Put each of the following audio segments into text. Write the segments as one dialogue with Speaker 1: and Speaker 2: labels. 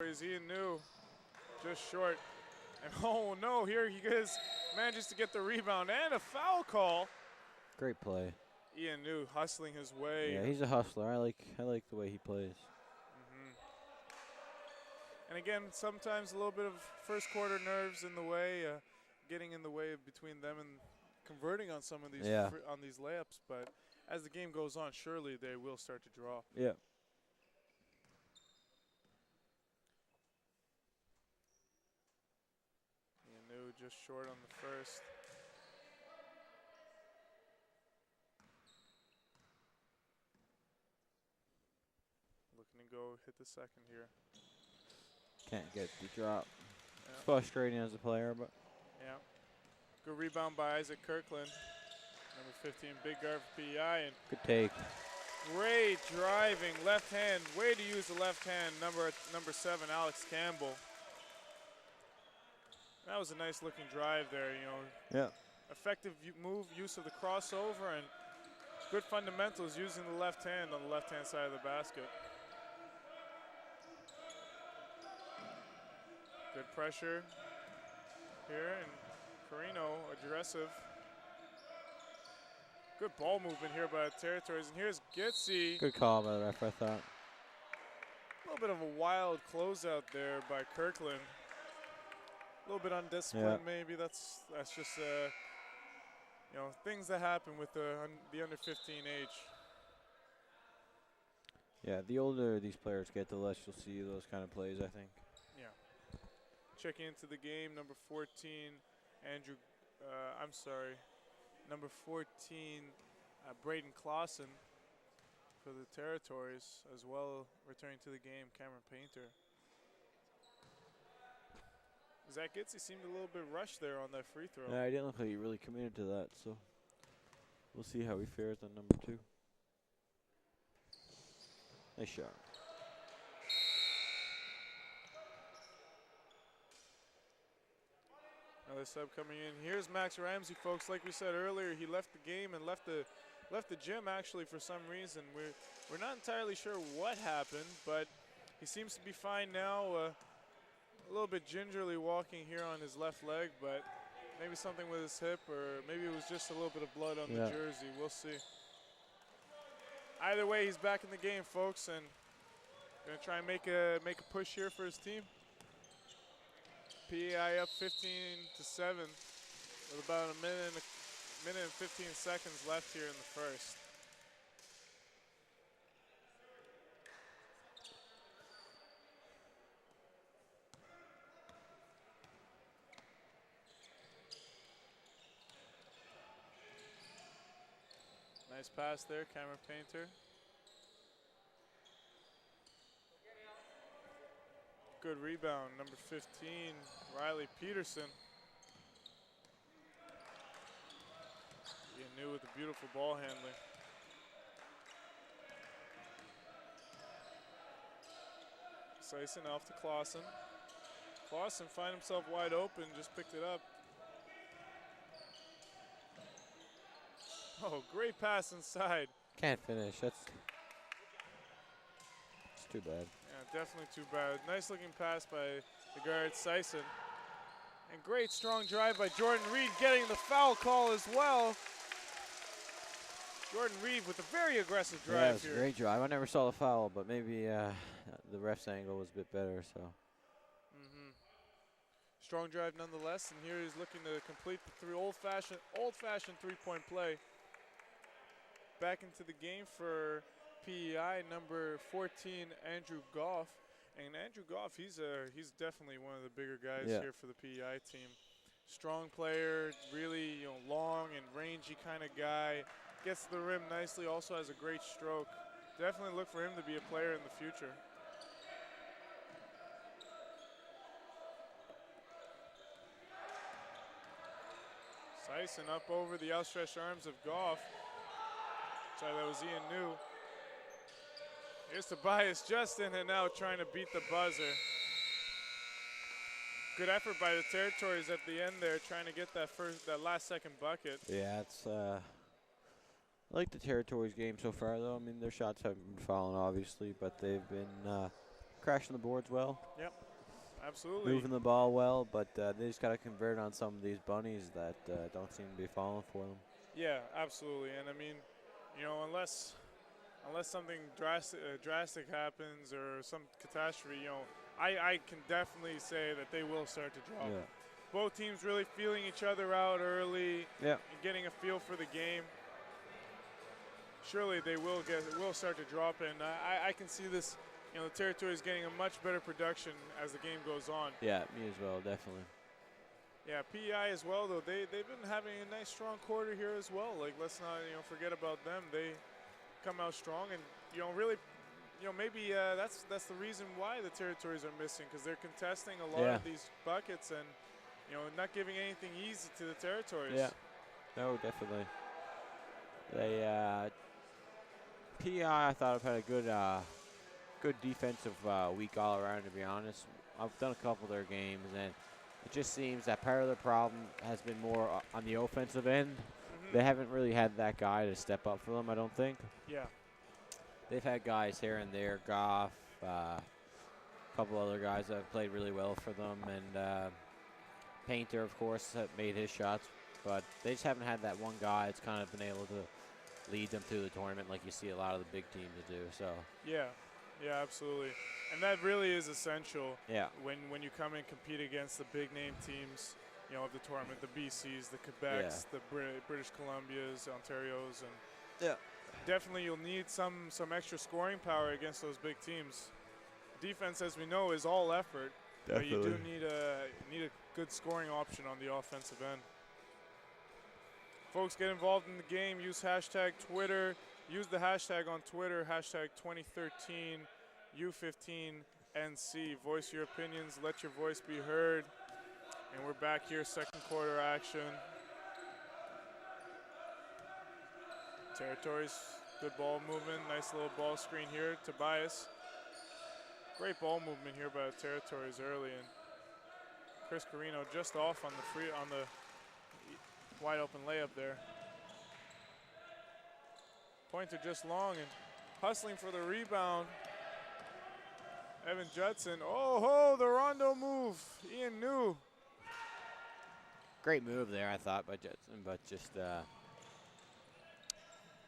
Speaker 1: Is Ian New just short. And oh no, here he is, manages to get the rebound and a foul call.
Speaker 2: Great play.
Speaker 1: Ian New hustling his way.
Speaker 2: Yeah, he's a hustler. I like the way he plays.
Speaker 1: And again, sometimes a little bit of first quarter nerves in the way, getting in the way between them and converting on some of these on these layups. But as the game goes on, surely they will start to draw.
Speaker 2: Yeah.
Speaker 1: Ian New just short on the first. Looking to go hit the second here.
Speaker 2: Can't get the drop. Yeah. It's frustrating as a player, but.
Speaker 1: Yeah. Good rebound by Isaac Kirkland. Number 15, big guard for PEI. And
Speaker 2: good take.
Speaker 1: Great driving, left hand. Way to use the left hand, number 7, Alex Campbell. That was a nice looking drive there, you know.
Speaker 2: Yeah.
Speaker 1: Effective move, use of the crossover, and good fundamentals using the left hand on the left-hand side of the basket. Good pressure here, and Carino aggressive. Good ball movement here by the Territories, and here's Gitsy.
Speaker 2: Good call by the ref, I thought.
Speaker 1: A little bit of a wild closeout there by Kirkland. A little bit undisciplined, maybe. That's just you know, things that happen with the under 15 age.
Speaker 2: Yeah, the older these players get, the less you'll see those kind of plays, I think.
Speaker 1: Yeah. Checking into the game, number 14, Andrew. I'm sorry. Number 14, Braden Clausen for the Territories, as well returning to the game, Cameron Painter. Zach Gitsy seemed a little bit rushed there on that free throw.
Speaker 2: Yeah, I didn't look like he really committed to that, so we'll see how he fares on number 2. Nice shot.
Speaker 1: Another sub coming in. Here's Max Ramsey, folks. Like we said earlier, he left the game and left the gym actually for some reason. We're not entirely sure what happened, but he seems to be fine now. A little bit gingerly walking here on his left leg, but maybe something with his hip, or maybe it was just a little bit of blood on the jersey. We'll see. Either way, he's back in the game, folks, and gonna try and make a push here for his team. PEI up 15-7 with about a minute and 15 seconds left here in the first. Nice pass there, Cameron Painter. Good rebound, number 15, Riley Peterson. Ian New with a beautiful ball handling. Sison off to Clausen. Clausen find himself wide open, just picked it up. Oh, great pass inside.
Speaker 2: Can't finish. It's too bad.
Speaker 1: Yeah, definitely too bad. Nice looking pass by the guard, Sison. And great strong drive by Jordan Reed, getting the foul call as well. Jordan Reed with a very aggressive drive
Speaker 2: yeah, it was
Speaker 1: here.
Speaker 2: a great drive. I never saw the foul, but maybe the ref's angle was a bit better. So.
Speaker 1: Strong drive nonetheless, and here he's looking to complete the old-fashioned three-point play. Back into the game for PEI, number 14, Andrew Goff. And Andrew Goff, he's definitely one of the bigger guys here for the PEI team. Strong player, really long and rangy kind of guy. Gets to the rim nicely, also has a great stroke. Definitely look for him to be a player in the future. Sison up over the outstretched arms of Goff. Sorry, that was Ian New. Here's Tobias Justin, and now trying to beat the buzzer. Good effort by the Territories at the end there, trying to get that last second bucket.
Speaker 2: Yeah, it's I like the Territories game so far, though. I mean, their shots haven't been falling, obviously, but they've been crashing the boards well,
Speaker 1: Yep, absolutely.
Speaker 2: moving the ball well, but they just got to convert on some of these bunnies that don't seem to be falling for them.
Speaker 1: Yeah, absolutely. And I mean, unless something drastic happens or some catastrophe, I can definitely say that they will start to drop.
Speaker 2: Yeah.
Speaker 1: Both teams really feeling each other out early
Speaker 2: Yeah.
Speaker 1: and getting a feel for the game. Surely they will start to drop in. I can see this. The territory is getting a much better production as the game goes on.
Speaker 2: Yeah, me as well, definitely.
Speaker 1: Yeah, PEI as well, though. They've been having a nice, strong quarter here as well. Like, let's not forget about them. They come out strong, and really, maybe that's the reason why the territories are missing, because they're contesting a lot of these buckets and not giving anything easy to the territories.
Speaker 2: Yeah, no, definitely. They PEI, I thought have had a good defensive week all around. To be honest, I've done a couple of their games, and it just seems that part of the problem has been more on the offensive end. They haven't really had that guy to step up for them, I don't think.
Speaker 1: Yeah.
Speaker 2: They've had guys here and there, Goff, a couple other guys that have played really well for them, and Painter, of course, made his shots, but they just haven't had that one guy that's kind of been able to lead them through the tournament like you see a lot of the big teams do. So
Speaker 1: Yeah, absolutely. And that really is essential.
Speaker 2: Yeah.
Speaker 1: When you come and compete against the big name teams, of the tournament, the BCs, the Quebecs, the British Columbias, Ontarios, and definitely you'll need some extra scoring power against those big teams. Defense, as we know, is all effort, but you do need a good scoring option on the offensive end. Folks, get involved in the game. Use hashtag Twitter. Use the hashtag on Twitter, hashtag 2013 U15NC. Voice your opinions. Let your voice be heard. And we're back here, second quarter action. Territories, good ball movement. Nice little ball screen here. Tobias. Great ball movement here by the Territories early. And Chris Carino just off on the wide open layup there. Pointer just long and hustling for the rebound. Evan Judson. Oh, the rondo move. Ian New.
Speaker 2: great move there, I thought, by Judson, but just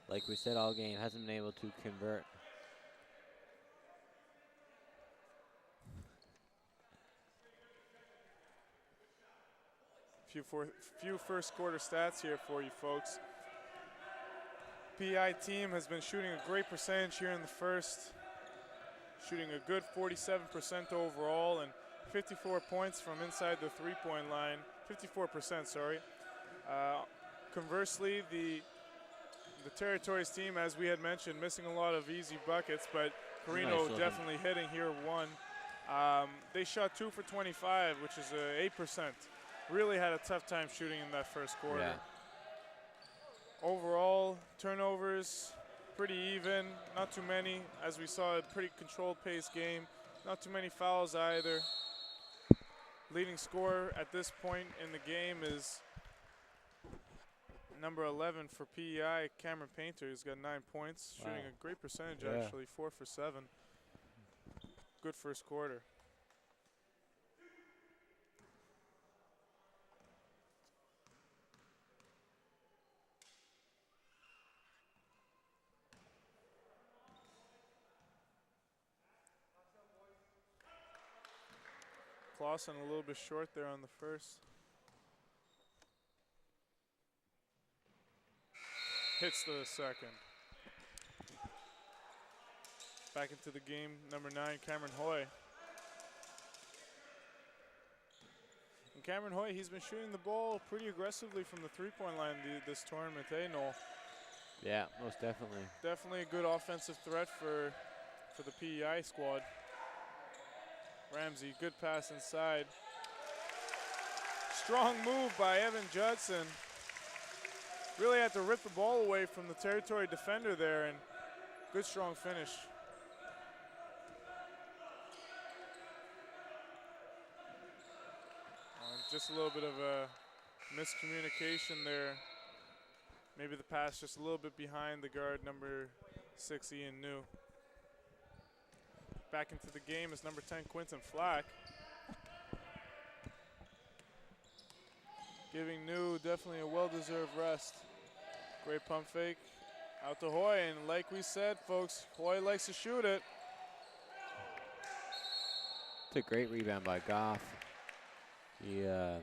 Speaker 2: like we said all game, hasn't been able to convert.
Speaker 1: Few first quarter stats here for you folks. PI team has been shooting a great percentage here in the first, shooting a good 47% overall and 54 points from inside the three-point line, 54%, sorry. Conversely, the Territories team, as we had mentioned, missing a lot of easy buckets, but Carino definitely hitting here one. They shot 2 for 25, which is 8%. Really had a tough time shooting in that first quarter.
Speaker 2: Yeah.
Speaker 1: Overall, turnovers, pretty even, not too many. As we saw, a pretty controlled pace game. Not too many fouls either. Leading scorer at this point in the game is number 11 for PEI, Cameron Painter. He's got 9 points, shooting a great percentage actually, 4 for 7. Good first quarter. Clausen a little bit short there on the first. Hits the second. Back into the game, number 9, Cameron Hoy. And Cameron Hoy, he's been shooting the ball pretty aggressively from the three-point line this tournament, eh, Noel?
Speaker 2: Yeah, most definitely.
Speaker 1: Definitely a good offensive threat for the PEI squad. Ramsey, good pass inside. Strong move by Evan Judson. Really had to rip the ball away from the Territory defender there, and good strong finish. Just a little bit of a miscommunication there. Maybe the pass just a little bit behind the guard, number 6, Ian New. Back into the game is number 10, Quinton Flack. Giving New definitely a well-deserved rest. Great pump fake. Out to Hoy, and like we said, folks, Hoy likes to shoot it.
Speaker 2: It's a great rebound by Goff. He, that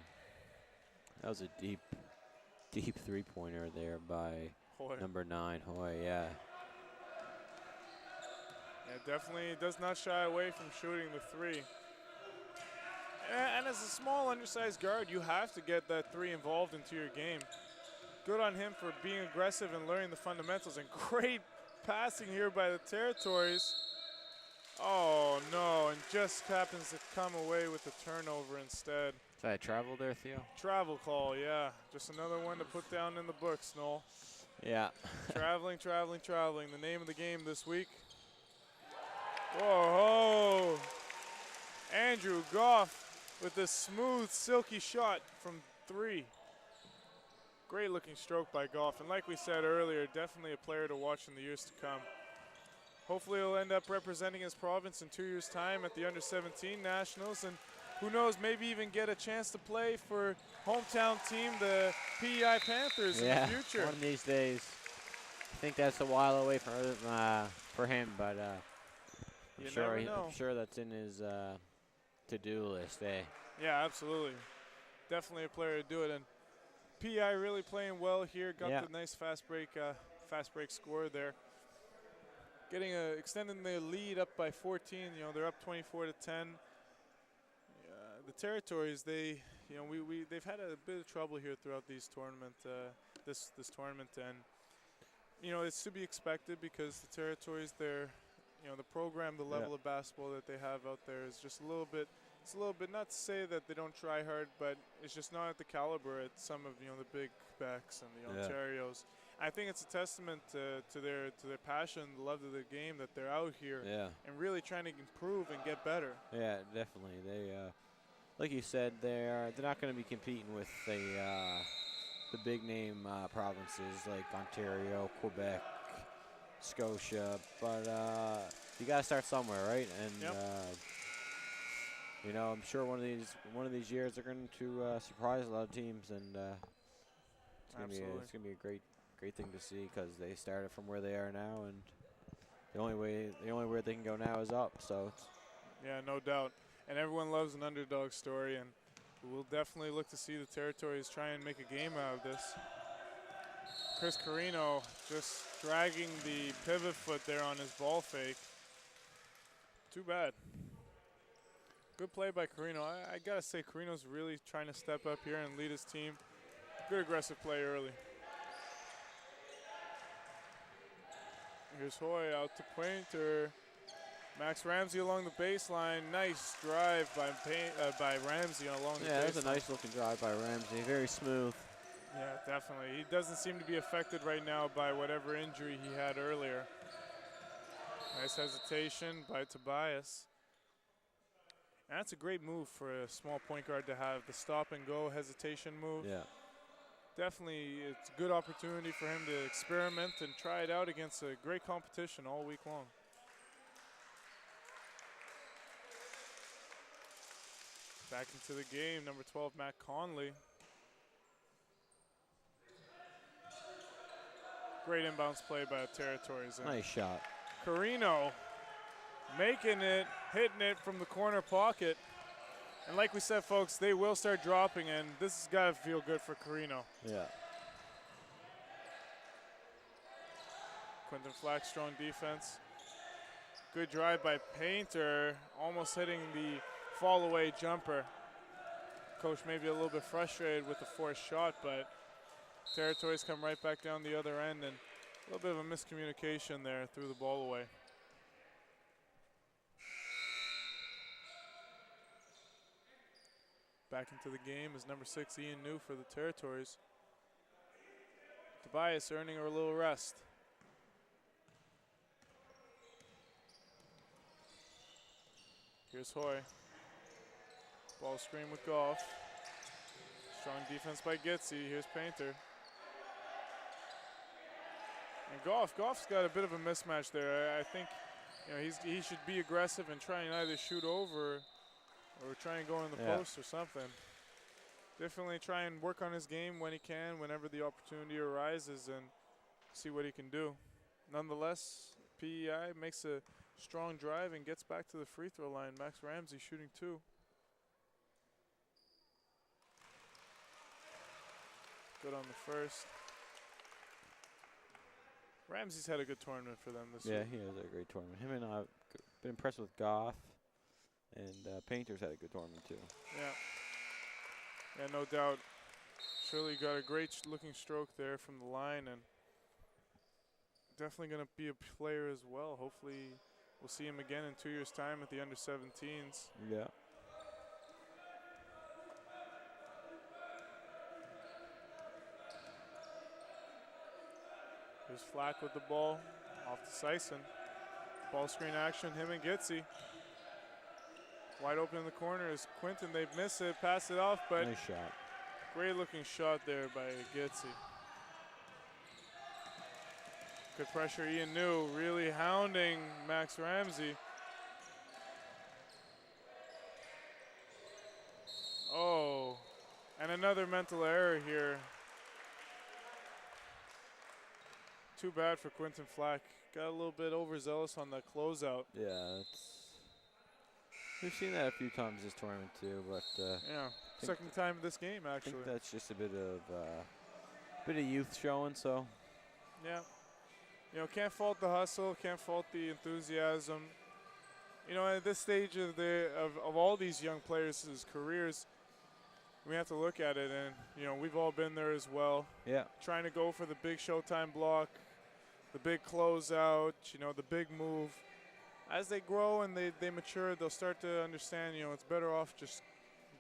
Speaker 2: was a deep three-pointer there by
Speaker 1: Hoy.
Speaker 2: number 9, Hoy, yeah.
Speaker 1: Yeah, definitely does not shy away from shooting the three. And as a small, undersized guard, you have to get that three involved into your game. Good on him for being aggressive and learning the fundamentals. And great passing here by the Territories. Oh, no, and just happens to come away with the turnover instead.
Speaker 2: Is that a travel there, Theo?
Speaker 1: Travel call, yeah. Just another one to put down in the books, Noel.
Speaker 2: Yeah.
Speaker 1: Traveling. The name of the game this week. Whoa. Andrew Goff with this smooth, silky shot from 3. Great looking stroke by Goff. And like we said earlier, definitely a player to watch in the years to come. Hopefully he'll end up representing his province in 2 years' time at the Under-17 Nationals. And who knows, maybe even get a chance to play for hometown team, the PEI Panthers in the future.
Speaker 2: One of these days. I think that's a while away for him, but I'm sure that's in his to-do list, eh?
Speaker 1: Yeah, absolutely. Definitely a player to do it. And PEI really playing well here. Got the nice fast break score there. Extending the lead up by 14. They're up 24 to 10. The Territories, they've had a bit of trouble here throughout these tournament, this tournament, and it's to be expected because the Territories, the program, the level of basketball that they have out there is just a little bit. It's a little bit, not to say that they don't try hard, but it's just not at the caliber at some of the big Becks and the Ontarios. I think it's a testament to their passion, the love of the game, that they're out here and really trying to improve and get better.
Speaker 2: Yeah, definitely. They, like you said, they're not going to be competing with the big name provinces like Ontario, Quebec, Scotia, but you got to start somewhere, right? And I'm sure one of these years they're going to surprise a lot of teams, and it's going to be a great thing to see because they started from where they are now, and the only way they can go now is up. So
Speaker 1: no doubt, and everyone loves an underdog story, and we'll definitely look to see the Territories try and make a game out of this. Chris Carino just dragging the pivot foot there on his ball fake. Too bad. Good play by Carino. I gotta say, Carino's really trying to step up here and lead his team. Good aggressive play early. Here's Hoy out to Painter. Max Ramsey along the baseline. Nice drive by Ramsey along the baseline.
Speaker 2: Yeah, that was a nice looking drive by Ramsey. Very smooth.
Speaker 1: Yeah, definitely. He doesn't seem to be affected right now by whatever injury he had earlier. Nice hesitation by Tobias. And that's a great move for a small point guard to have, the stop and go hesitation move.
Speaker 2: Yeah.
Speaker 1: Definitely, it's a good opportunity for him to experiment and try it out against a great competition all week long. Back into the game, number 12, Matt Conley. Great inbounds play by the Territories.
Speaker 2: Nice shot.
Speaker 1: Carino making it, hitting it from the corner pocket. And like we said, folks, they will start dropping, and this has got to feel good for Carino.
Speaker 2: Yeah.
Speaker 1: Quinton Flack, strong defense. Good drive by Painter, almost hitting the fall-away jumper. Coach may be a little bit frustrated with the forced shot, but Territories come right back down the other end, and a little bit of a miscommunication there, threw the ball away. Back into the game is number 6, Ian New for the Territories. Tobias earning a little rest. Here's Hoy. Ball screen with Goff. Strong defense by Gitzy. Here's Painter. And Goff's got a bit of a mismatch there. I think you know, he should be aggressive and try and either shoot over or try and go in the post or something. Definitely try and work on his game when he can, whenever the opportunity arises, and see what he can do. Nonetheless, PEI makes a strong drive and gets back to the free throw line. Max Ramsey shooting 2. Good on the first. Ramsey's had a good tournament for them this year.
Speaker 2: Yeah, he has a great tournament. Him and I've been impressed with Goff, and Painter's had a good tournament too.
Speaker 1: Yeah, no doubt. Surely got a great looking stroke there from the line, and definitely going to be a player as well. Hopefully we'll see him again in 2 years' time at the under-17s.
Speaker 2: Yeah.
Speaker 1: Here's Flack with the ball, off to Sison. Ball screen action, him and Gitsy. Wide open in the corner is Quinton. They've missed it, pass it off, but
Speaker 2: nice shot.
Speaker 1: Great looking shot there by Gitsy. Good pressure, Ian New really hounding Max Ramsey. Oh, and another mental error here. Too bad for Quinton Flack. Got a little bit overzealous on the closeout.
Speaker 2: Yeah, we've seen that a few times this tournament too, but
Speaker 1: yeah, second time this game actually.
Speaker 2: I think that's just a bit of youth showing. So
Speaker 1: yeah, you know, can't fault the hustle, can't fault the enthusiasm. You know, at this stage of all these young players' careers, we have to look at it, and you know, we've all been there as well.
Speaker 2: Yeah,
Speaker 1: trying to go for the big Showtime block, the big closeout, you know, the big move. As they grow and they mature, they'll start to understand, you know, it's better off just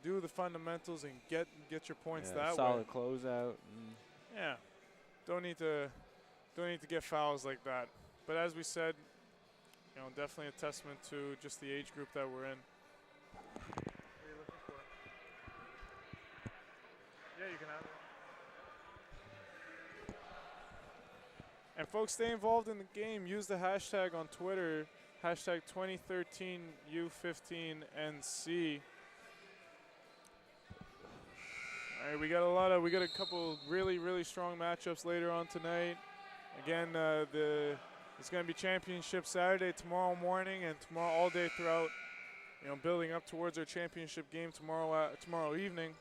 Speaker 1: do the fundamentals and get your points that way.
Speaker 2: Solid closeout.
Speaker 1: Yeah, don't need to get fouls like that. But as we said, you know, definitely a testament to just the age group that we're in. What are you looking for? Yeah, you can have it. And folks, stay involved in the game. Use the hashtag on Twitter, hashtag 2013U15NC. All right, we got a couple really strong matchups later on tonight. Again, it's going to be championship Saturday, tomorrow morning, and tomorrow all day throughout. You know, building up towards our championship game tomorrow evening.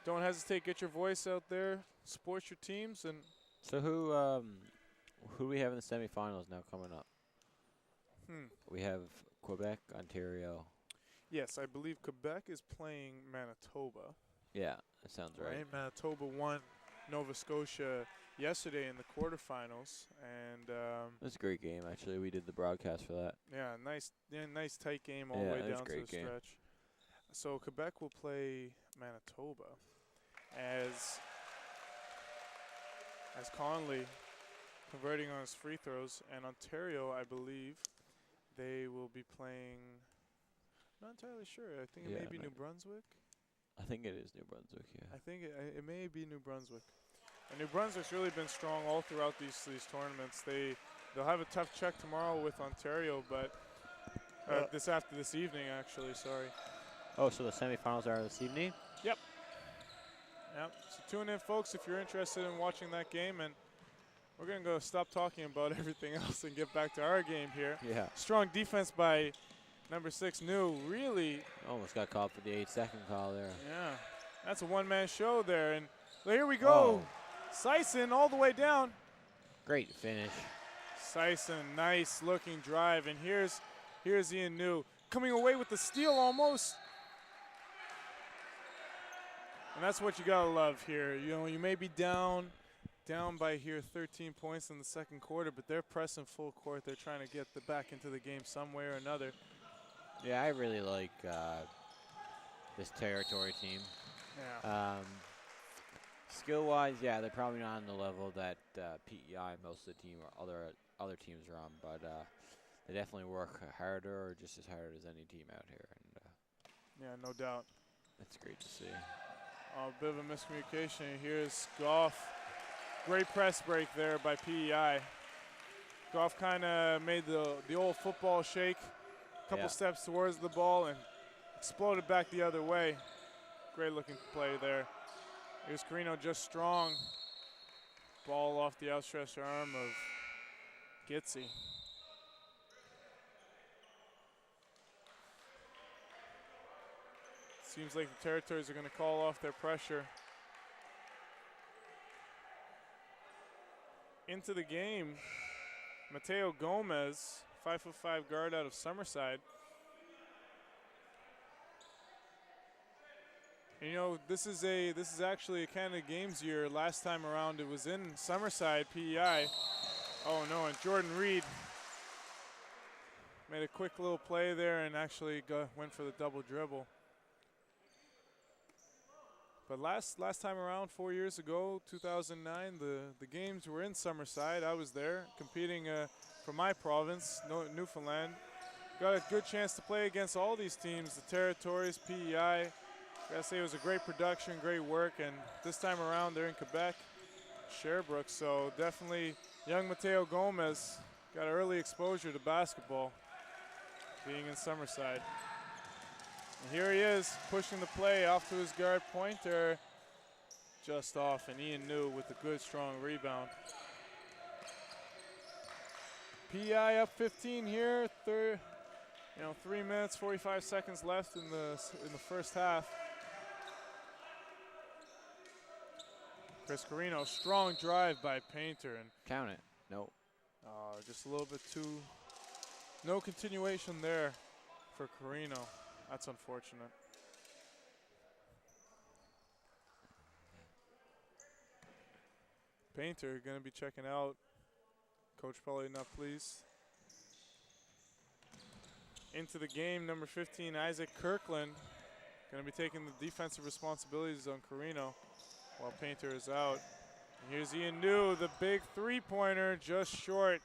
Speaker 1: Don't hesitate, get your voice out there, support your teams, and.
Speaker 2: So who do we have in the semifinals now coming up? We have Quebec, Ontario.
Speaker 1: Yes, I believe Quebec is playing Manitoba.
Speaker 2: Yeah, that sounds right.
Speaker 1: Manitoba won Nova Scotia yesterday in the quarterfinals, and
Speaker 2: it was a great game actually. We did the broadcast for that.
Speaker 1: Yeah, nice tight game all the way down to the stretch. So Quebec will play Manitoba as Conley converting on his free throws, and Ontario, I believe, they will be playing. Not entirely sure. I think it may be New Brunswick.
Speaker 2: I think it is New Brunswick. Yeah.
Speaker 1: I think it may be New Brunswick. And New Brunswick's really been strong all throughout these tournaments. They'll have a tough check tomorrow with Ontario, but this evening actually. Sorry.
Speaker 2: Oh, so the semifinals are this evening?
Speaker 1: Yep. So tune in, folks, if you're interested in watching that game, and we're going to go stop talking about everything else and get back to our game here.
Speaker 2: Yeah.
Speaker 1: Strong defense by number 6, New. Really.
Speaker 2: Almost got called for the 8-second call there.
Speaker 1: Yeah. That's a one-man show there. And here we go. Sison all the way down.
Speaker 2: Great finish.
Speaker 1: Sison, nice looking drive. And here's Ian New coming away with the steal almost. And that's what you gotta love here. You know, you may be down by here 13 points in the second quarter, but they're pressing full court. They're trying to get back into the game some way or another.
Speaker 2: Yeah, I really like this territory team.
Speaker 1: Yeah.
Speaker 2: Skill-wise, yeah, they're probably not on the level that PEI, most of the team or other teams are on, but they definitely work harder or just as hard as any team out here. And
Speaker 1: yeah, no doubt.
Speaker 2: It's great to see.
Speaker 1: A bit of a miscommunication. Here's Goff. Great press break there by PEI. Goff kind of made the old football shake, a couple steps towards the ball and exploded back the other way. Great looking play there. Here's Carino just strong. Ball off the outstretched arm of Gitzy. Seems like the Territories are going to call off their pressure. Into the game, Mateo Gomez, 5'5" guard out of Summerside. And, you know, this is actually a Canada Games year. Last time around it was in Summerside, PEI. Oh no, and Jordan Reed made a quick little play there and actually went for the double dribble. But last time around, 4 years ago, 2009, the games were in Summerside. I was there competing for my province, Newfoundland. Got a good chance to play against all these teams, the Territories, PEI. Gotta say it was a great production, great work, and this time around they're in Quebec, Sherbrooke, so definitely young Mateo Gomez got early exposure to basketball being in Summerside. And here he is, pushing the play off to his guard Pointer, just off, and Ian New with a good, strong rebound. PEI up 15 here, 3 minutes, 45 seconds left in the first half. Chris Carino, strong drive by Painter. And
Speaker 2: count it. No.
Speaker 1: Just a little bit too. No continuation there for Carino. That's unfortunate. Painter going to be checking out. Coach probably not pleased. Into the game, number 15, Isaac Kirkland. Going to be taking the defensive responsibilities on Carino while Painter is out. And here's Ian New, the big three-pointer, just short.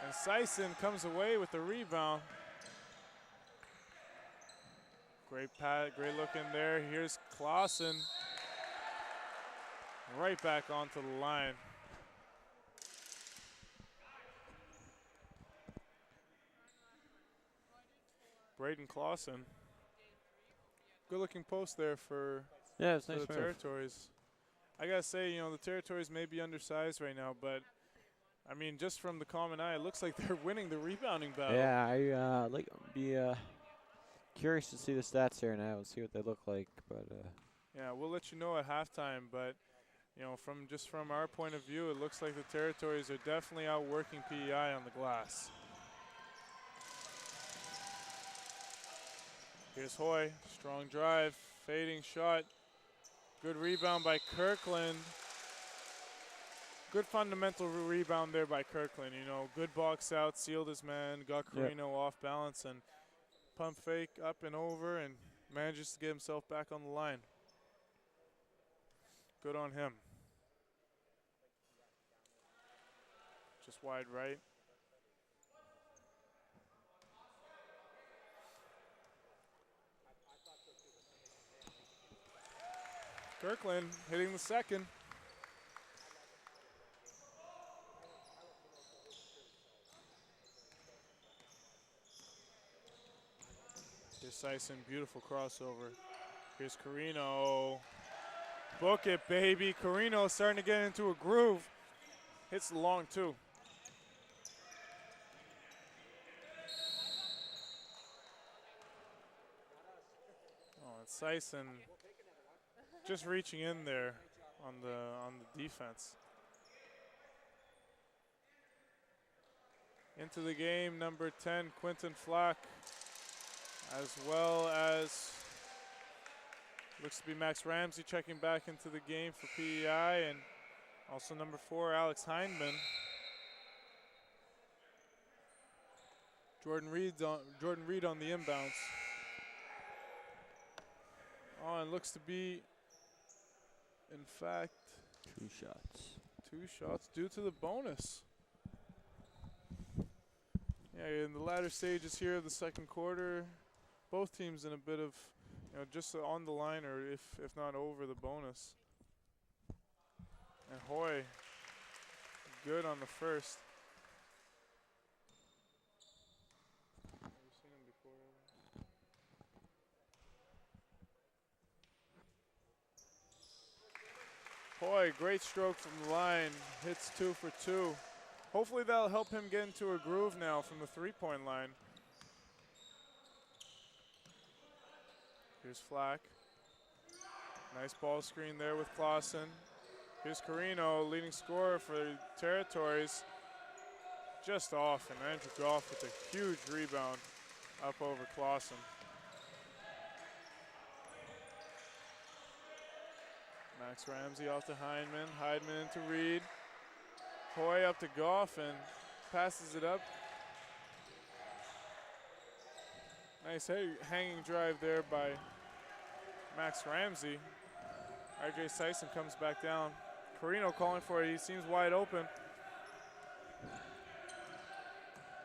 Speaker 1: And Sison comes away with the rebound. Great great look in there. Here's Clausen. Right back onto the line. Braden Clausen. Good looking post there for,
Speaker 2: it's
Speaker 1: for
Speaker 2: nice
Speaker 1: the
Speaker 2: move.
Speaker 1: Territories. I gotta say, the Territories may be undersized right now, but I mean, just from the common eye, it looks like they're winning the rebounding battle.
Speaker 2: Yeah, I be curious to see the stats here now and see what they look like. But
Speaker 1: yeah, we'll let you know at halftime. But from our point of view, it looks like the Territories are definitely outworking PEI on the glass. Here's Hoy, strong drive, fading shot. Good rebound by Kirkland. Good fundamental rebound there by Kirkland. Good box out, sealed his man, got Carino off balance, and pump fake up and over, and manages to get himself back on the line. Good on him. Just wide right. Kirkland hitting the second. Here's Sison, beautiful crossover. Here's Carino. Book it, baby. Carino starting to get into a groove. Hits the long two. Oh, and Sison just reaching in there on the defense. Into the game, number 10, Quentin Flack, as well as looks to be Max Ramsey checking back into the game for PEI, and also number 4, Alex Hindman. Jordan Reed on the inbounds. Oh, and looks to be, in fact,
Speaker 2: 2 shots.
Speaker 1: 2 shots due to the bonus. Yeah, in the latter stages here of the second quarter, both teams in a bit of, just on the line, or if not over the bonus. And Hoy, good on the first. Never seen him before. Boy, great stroke from the line. Hits 2 for 2. Hopefully that'll help him get into a groove now from the three-point line. Here's Flack. Nice ball screen there with Clausen. Here's Carino, leading scorer for Territories. Just off, and Andrew Goff with a huge rebound up over Clausen. Max Ramsey off to Heineman. Heineman into Reed. Hoy up to Goff and passes it up. Nice hanging drive there by Max Ramsey. RJ Sison comes back down. Carino calling for it. He seems wide open.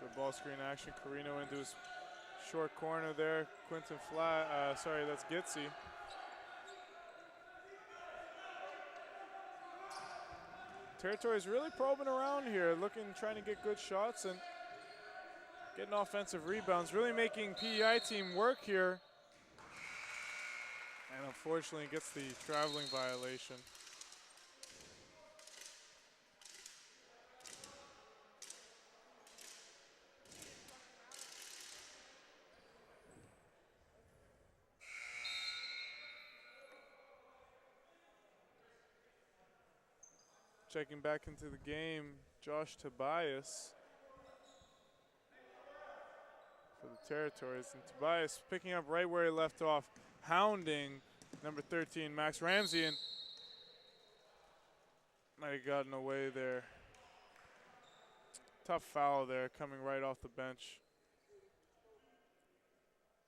Speaker 1: Good ball screen action. Carino into his short corner there. Quinton Flat. Sorry, that's Gitzy. Territory's really probing around here, trying to get good shots and getting offensive rebounds, really making PEI team work here. And unfortunately gets the traveling violation. Checking back into the game, Josh Tobias for the Territories. And Tobias picking up right where he left off, hounding number 13, Max Ramsey, and might have gotten away there. Tough foul there coming right off the bench.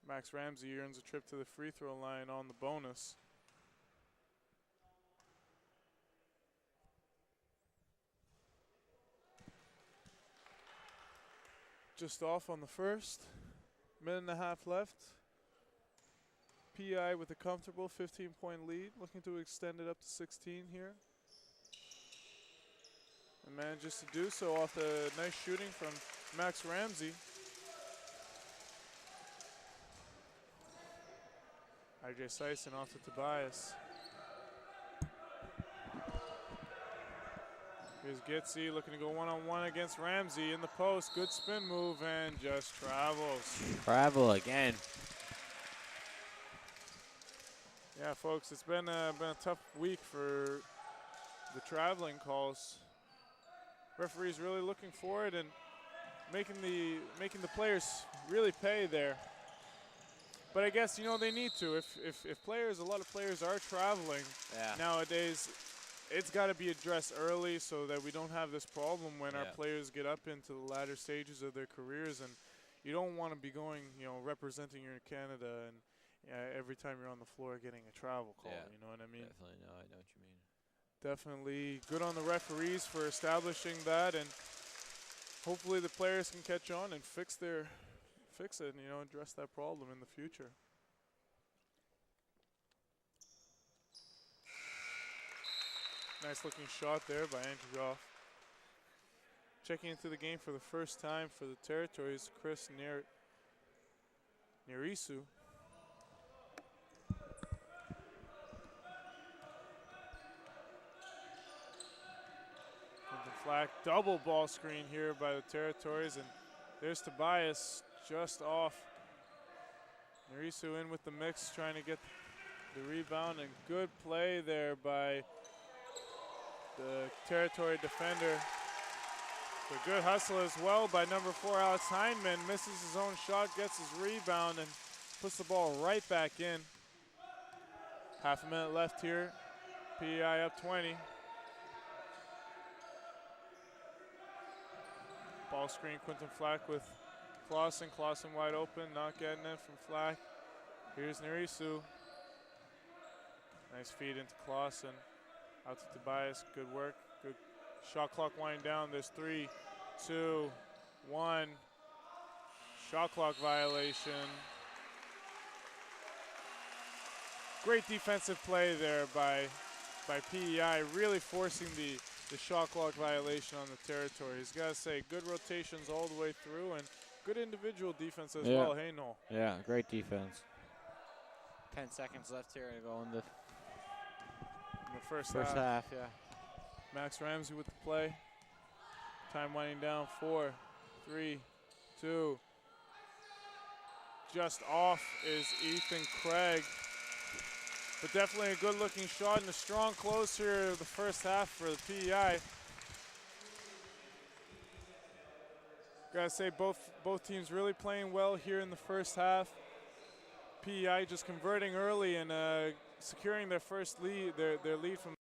Speaker 1: Max Ramsey earns a trip to the free throw line on the bonus. Just off on the first. Minute and a half left. PEI with a comfortable 15-point lead, looking to extend it up to 16 here. And manages to do so off the nice shooting from Max Ramsey. RJ Sison off to Tobias. Here's Gitzy looking to go one-on-one against Ramsey in the post. Good spin move and just travels.
Speaker 2: Travel again.
Speaker 1: Yeah, folks, it's been a tough week for the traveling calls. Referees really looking for it and making the players really pay there. But I guess, you know, they need to. If a lot of players are traveling nowadays, it's got to be addressed early so that we don't have this problem when our players get up into the latter stages of their careers. And you don't want to be going, you know, representing your Canada and every time you're on the floor getting a travel call. You know what I mean?
Speaker 2: Definitely, no, I know what you mean.
Speaker 1: Definitely good on the referees for establishing that, and hopefully the players can catch on and fix it and, you know, address that problem in the future. Nice looking shot there by Andrew Goff. Checking into the game for the first time for the Territories, Chris Nerisu. Flack, double ball screen here by the Territories, and there's Tobias just off. Nerisu in with the mix, trying to get the rebound, and good play there by the Territory defender. A good hustle as well by number 4, Alex Heineman. Misses his own shot, gets his rebound, and puts the ball right back in. Half a minute left here. PEI up 20. Ball screen, Quinton Flack with Clausen. Clausen wide open, not getting it from Flack. Here's Nerisu. Nice feed into Clausen. Out to Tobias, good work. Good shot clock winding down. There's 3, 2, 1. Shot clock violation. Great defensive play there by PEI, really forcing the the shot clock violation on the territory. He's got to say, good rotations all the way through and good individual defense as well. Hey, Noel.
Speaker 2: Yeah, great defense. 10 seconds left here to go in the
Speaker 1: first
Speaker 2: half. Yeah.
Speaker 1: Max Ramsey with the play. Time winding down. 4, 3, 2. Just off is Ethan Craig. But definitely a good-looking shot and a strong close here of the first half for the PEI. Gotta say, both teams really playing well here in the first half. PEI just converting early and securing their first lead, their lead from